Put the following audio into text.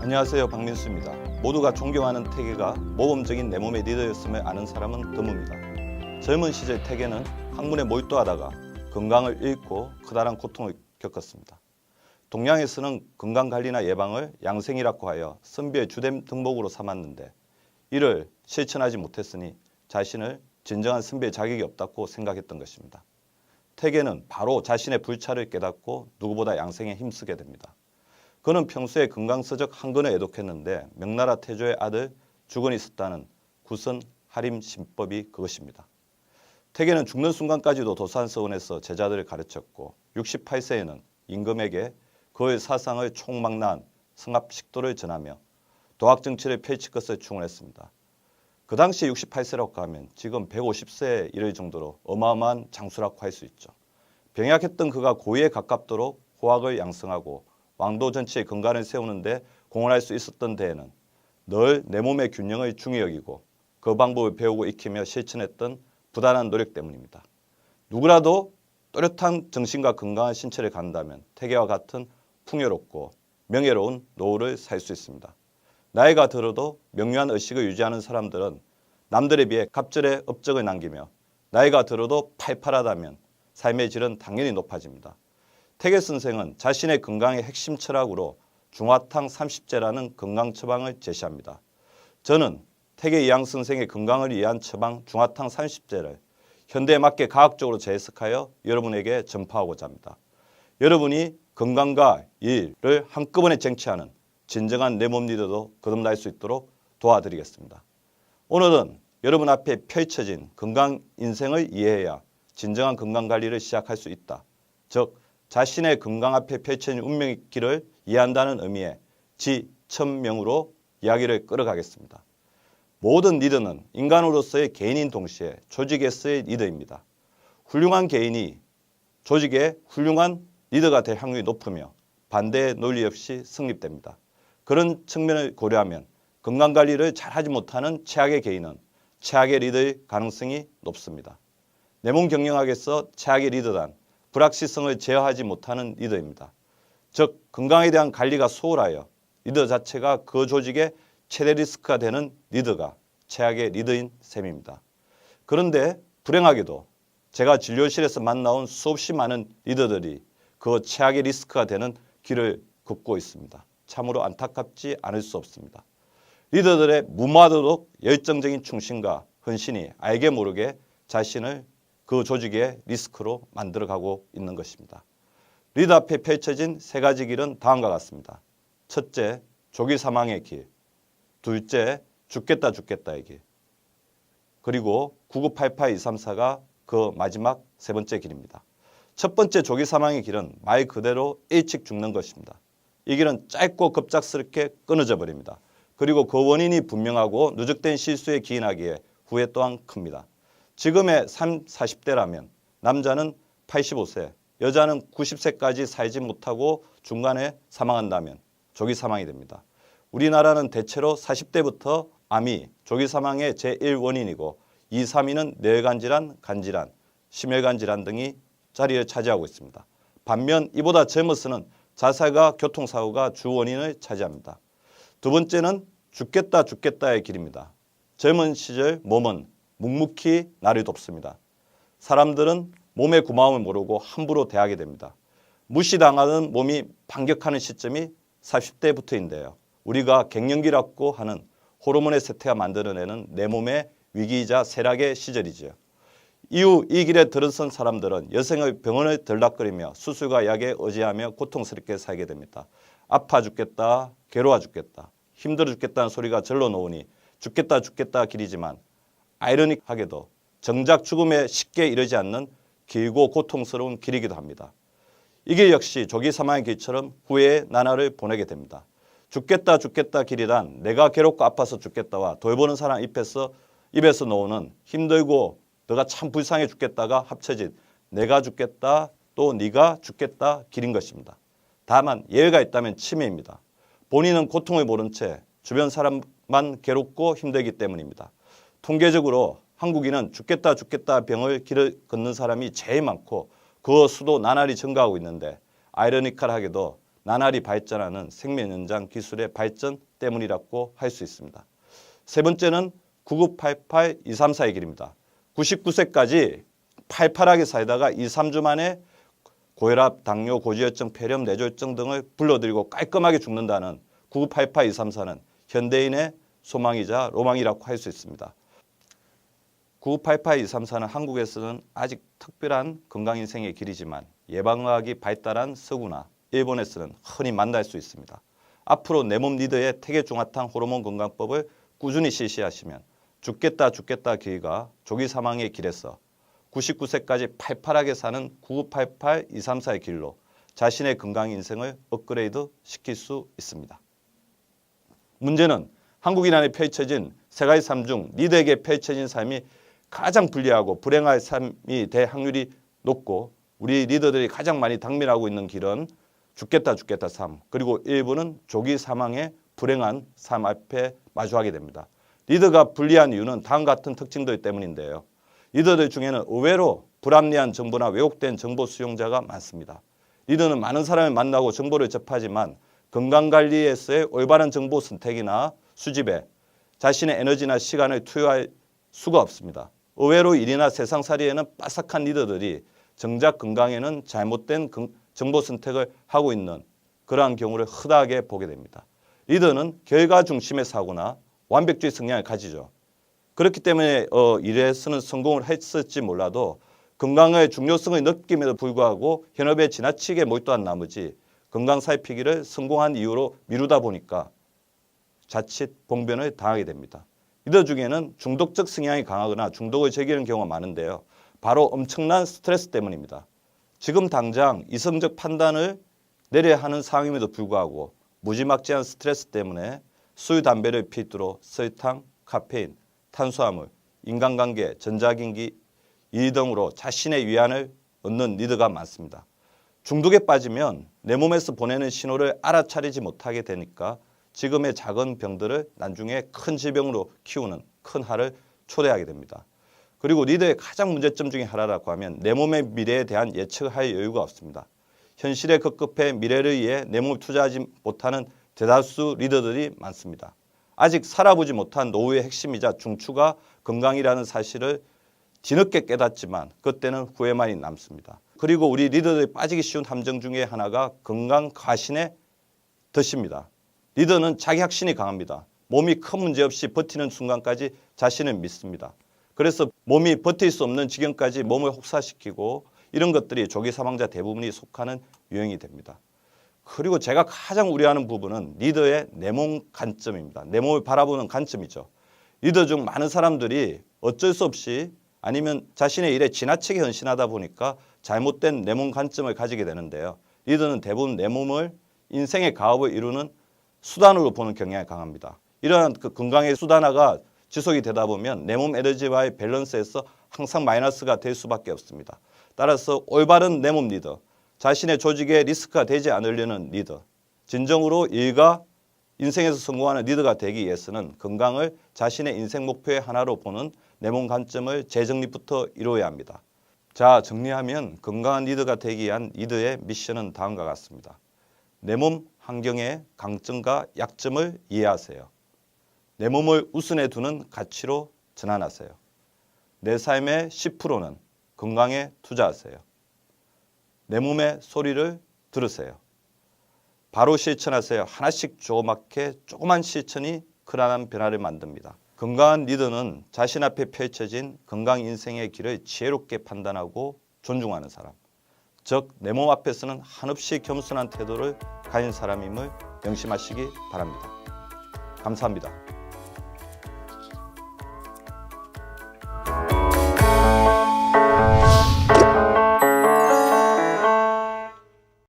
안녕하세요, 박민수입니다. 모두가 존경하는 태계가 모범적인 내 몸의 리더였음을 아는 사람은 드뭅니다. 젊은 시절 태계는 학문에 몰두하다가 건강을 잃고 커다란 고통을 겪었습니다. 동양에서는 건강관리나 예방을 양생이라고 하여 선비의 주된 덕목으로 삼았는데 이를 실천하지 못했으니 자신을 진정한 선비의 자격이 없다고 생각했던 것입니다. 태계는 바로 자신의 불찰을 깨닫고 누구보다 양생에 힘쓰게 됩니다. 그는 평소에 건강서적 한권을 애독했는데 명나라 태조의 아들 주건이 썼다는 구선 하림 신법이 그것입니다. 태계는 죽는 순간까지도 도산서원에서 제자들을 가르쳤고 68세에는 임금에게 그의 사상을 총망라한 성합식도를 전하며 도학정치를 펼칠 것을 충원했습니다. 그 당시 68세라고 하면 지금 150세에 이를 정도로 어마어마한 장수라고 할 수 있죠. 병약했던 그가 고위에 가깝도록 호학을 양성하고 왕도 전체의 건강을 세우는데 공헌할 수 있었던 데에는 늘 내 몸의 균형을 중히 여기고 그 방법을 배우고 익히며 실천했던 부단한 노력 때문입니다. 누구라도 또렷한 정신과 건강한 신체를 갖는다면 태계와 같은 풍요롭고 명예로운 노후를 살 수 있습니다. 나이가 들어도 명료한 의식을 유지하는 사람들은 남들에 비해 갑절의 업적을 남기며 나이가 들어도 팔팔하다면 삶의 질은 당연히 높아집니다. 태계 선생은 자신의 건강의 핵심 철학으로 중화탕 30제라는 건강 처방을 제시합니다. 저는 태계 이황 선생의 건강을 위한 처방 중화탕 30제를 현대에 맞게 과학적으로 재해석하여 여러분에게 전파하고자 합니다. 여러분이 건강과 일을 한꺼번에 쟁취하는 진정한 내 몸 리더도 거듭날 수 있도록 도와드리겠습니다. 오늘은 여러분 앞에 펼쳐진 건강 인생을 이해해야 진정한 건강관리를 시작할 수 있다. 즉 자신의 건강 앞에 펼쳐진 운명의 길을 이해한다는 의미의 지천명으로 이야기를 끌어가겠습니다. 모든 리더는 인간으로서의 개인인 동시에 조직에서의 리더입니다. 훌륭한 개인이 조직의 훌륭한 리더가 될 확률이 높으며 반대의 논리 없이 성립됩니다. 그런 측면을 고려하면 건강관리를 잘하지 못하는 최악의 개인은 최악의 리더의 가능성이 높습니다. 내 몸 경영학에서 최악의 리더란 불확실성을 제어하지 못하는 리더입니다. 즉 건강에 대한 관리가 소홀하여 리더 자체가 그 조직의 최대 리스크가 되는 리더가 최악의 리더인 셈입니다. 그런데 불행하게도 제가 진료실에서 만나온 수없이 많은 리더들이 그 최악의 리스크가 되는 길을 걷고 있습니다. 참으로 안타깝지 않을 수 없습니다. 리더들의 무마도록 열정적인 충신과 헌신이 알게 모르게 자신을 그 조직의 리스크로 만들어가고 있는 것입니다. 리더 앞에 펼쳐진 세 가지 길은 다음과 같습니다. 첫째, 조기 사망의 길. 둘째, 죽겠다의 길. 그리고 9988-234가 그 마지막 세 번째 길입니다. 첫 번째 조기 사망의 길은 말 그대로 일찍 죽는 것입니다. 이 길은 짧고 급작스럽게 끊어져 버립니다. 그리고 그 원인이 분명하고 누적된 실수에 기인하기에 후회 또한 큽니다. 지금의 30, 40대라면 남자는 85세, 여자는 90세까지 살지 못하고 중간에 사망한다면 조기 사망이 됩니다. 우리나라는 대체로 40대부터 암이 조기 사망의 제1원인이고 2, 3위는 뇌관 질환, 간질환, 심혈관 질환 등이 자리를 차지하고 있습니다. 반면 이보다 젊어서는 자살과 교통사고가 주 원인을 차지합니다. 두 번째는 죽겠다의 길입니다. 젊은 시절 몸은 묵묵히 나를 돕습니다. 사람들은 몸의 고마움을 모르고 함부로 대하게 됩니다. 무시당하는 몸이 반격하는 시점이 40대부터인데요. 우리가 갱년기라고 하는 호르몬의 세태가 만들어내는 내 몸의 위기이자 쇠락의 시절이지요. 이후 이 길에 들어선 사람들은 여생의 병원을 들락거리며 수술과 약에 의지하며 고통스럽게 살게 됩니다. 아파 죽겠다, 괴로워 죽겠다, 힘들어 죽겠다는 소리가 절로 나오니 죽겠다 길이지만 아이러닉하게도 정작 죽음에 쉽게 이르지 않는 길고 고통스러운 길이기도 합니다. 이 길 역시 조기 사망의 길처럼 후회의 나날을 보내게 됩니다. 죽겠다 길이란 내가 괴롭고 아파서 죽겠다와 돌보는 사람 입에서 나오는 힘들고 너가 참 불쌍해 죽겠다가 합쳐진 내가 죽겠다 또 네가 죽겠다 길인 것입니다. 다만 예외가 있다면 치매입니다. 본인은 고통을 모른 채 주변 사람만 괴롭고 힘들기 때문입니다. 통계적으로 한국인은 죽겠다 병을 길을 걷는 사람이 제일 많고 그 수도 나날이 증가하고 있는데 아이러니컬하게도 나날이 발전하는 생명 연장 기술의 발전 때문이라고 할 수 있습니다. 세 번째는 9988-234의 길입니다. 99세까지 팔팔하게 살다가 2, 3주 만에 고혈압, 당뇨, 고지혈증, 폐렴, 뇌졸중 등을 불러들이고 깔끔하게 죽는다는 9988-234는 현대인의 소망이자 로망이라고 할 수 있습니다. 9988-234는 한국에서는 아직 특별한 건강인생의 길이지만 예방의학이 발달한 서구나 일본에서는 흔히 만날 수 있습니다. 앞으로 내 몸 리더의 태계중화탕 호르몬 건강법을 꾸준히 실시하시면 죽겠다 길과 조기 사망의 길에서 99세까지 팔팔하게 사는 9988-234의 길로 자신의 건강 인생을 업그레이드 시킬 수 있습니다. 문제는 한국인 안에 펼쳐진 세 가지 삶 중 리더에게 펼쳐진 삶이 가장 불리하고 불행할 삶이 될 확률이 높고 우리 리더들이 가장 많이 당면하고 있는 길은 죽겠다 삶, 그리고 일부는 조기 사망의 불행한 삶 앞에 마주하게 됩니다. 리더가 불리한 이유는 다음 같은 특징들 때문인데요. 리더들 중에는 의외로 불합리한 정보나 왜곡된 정보 수용자가 많습니다. 리더는 많은 사람을 만나고 정보를 접하지만 건강관리에서의 올바른 정보 선택이나 수집에 자신의 에너지나 시간을 투여할 수가 없습니다. 의외로 일이나 세상살이에는 빠삭한 리더들이 정작 건강에는 잘못된 정보 선택을 하고 있는 그러한 경우를 흔하게 보게 됩니다. 리더는 결과 중심의 사고나 완벽주의 성향을 가지죠. 그렇기 때문에 일에서는 성공을 했을지 몰라도 건강의 중요성을 느낌에도 불구하고 현업에 지나치게 몰두한 나머지 건강 살피기를 성공한 이유로 미루다 보니까 자칫 봉변을 당하게 됩니다. 리더 중에는 중독적 성향이 강하거나 중독을 즐기는 경우가 많은데요. 바로 엄청난 스트레스 때문입니다. 지금 당장 이성적 판단을 내려야 하는 상황임에도 불구하고 무지막지한 스트레스 때문에 술, 담배를 필두로 설탕, 카페인, 탄수화물, 인간관계, 전자기기 이 등으로 자신의 위안을 얻는 리더가 많습니다. 중독에 빠지면 내 몸에서 보내는 신호를 알아차리지 못하게 되니까 지금의 작은 병들을 나중에 큰 질병으로 키우는 큰 해를 초래하게 됩니다. 그리고 리더의 가장 문제점 중에 하나라고 하면 내 몸의 미래에 대한 예측을 할 여유가 없습니다. 현실에 급급해 미래를 위해 내 몸을 투자하지 못하는 대다수 리더들이 많습니다. 아직 살아보지 못한 노후의 핵심이자 중추가 건강이라는 사실을 뒤늦게 깨닫지만 그때는 후회만이 남습니다. 그리고 우리 리더들이 빠지기 쉬운 함정 중에 하나가 건강 과신의 덫입니다. 리더는 자기 확신이 강합니다. 몸이 큰 문제 없이 버티는 순간까지 자신을 믿습니다. 그래서 몸이 버틸 수 없는 지경까지 몸을 혹사시키고 이런 것들이 조기 사망자 대부분이 속하는 유형이 됩니다. 그리고 제가 가장 우려하는 부분은 리더의 내 몸 관점입니다. 내 몸을 바라보는 관점이죠. 리더 중 많은 사람들이 어쩔 수 없이 아니면 자신의 일에 지나치게 헌신하다 보니까 잘못된 내 몸 관점을 가지게 되는데요. 리더는 대부분 내 몸을 인생의 가업을 이루는 수단으로 보는 경향이 강합니다. 이러한 건강의 수단화가 지속이 되다 보면 내 몸 에너지와의 밸런스에서 항상 마이너스가 될 수밖에 없습니다. 따라서 올바른 내 몸 리더, 자신의 조직에 리스크가 되지 않으려는 리더, 진정으로 일과 인생에서 성공하는 리더가 되기 위해서는 건강을 자신의 인생 목표의 하나로 보는 내 몸 관점을 재정립부터 이루어야 합니다. 자, 정리하면 건강한 리더가 되기 위한 리더의 미션은 다음과 같습니다. 내 몸 환경의 강점과 약점을 이해하세요. 내 몸을 우선에 두는 가치로 전환하세요. 내 삶의 10%는 건강에 투자하세요. 내 몸의 소리를 들으세요. 바로 실천하세요. 하나씩 조그맣게 조그만 실천이 큰한 변화를 만듭니다. 건강한 리더는 자신 앞에 펼쳐진 건강 인생의 길을 지혜롭게 판단하고 존중하는 사람. 즉, 내 몸 앞에서는 한없이 겸손한 태도를 가진 사람임을 명심하시기 바랍니다. 감사합니다.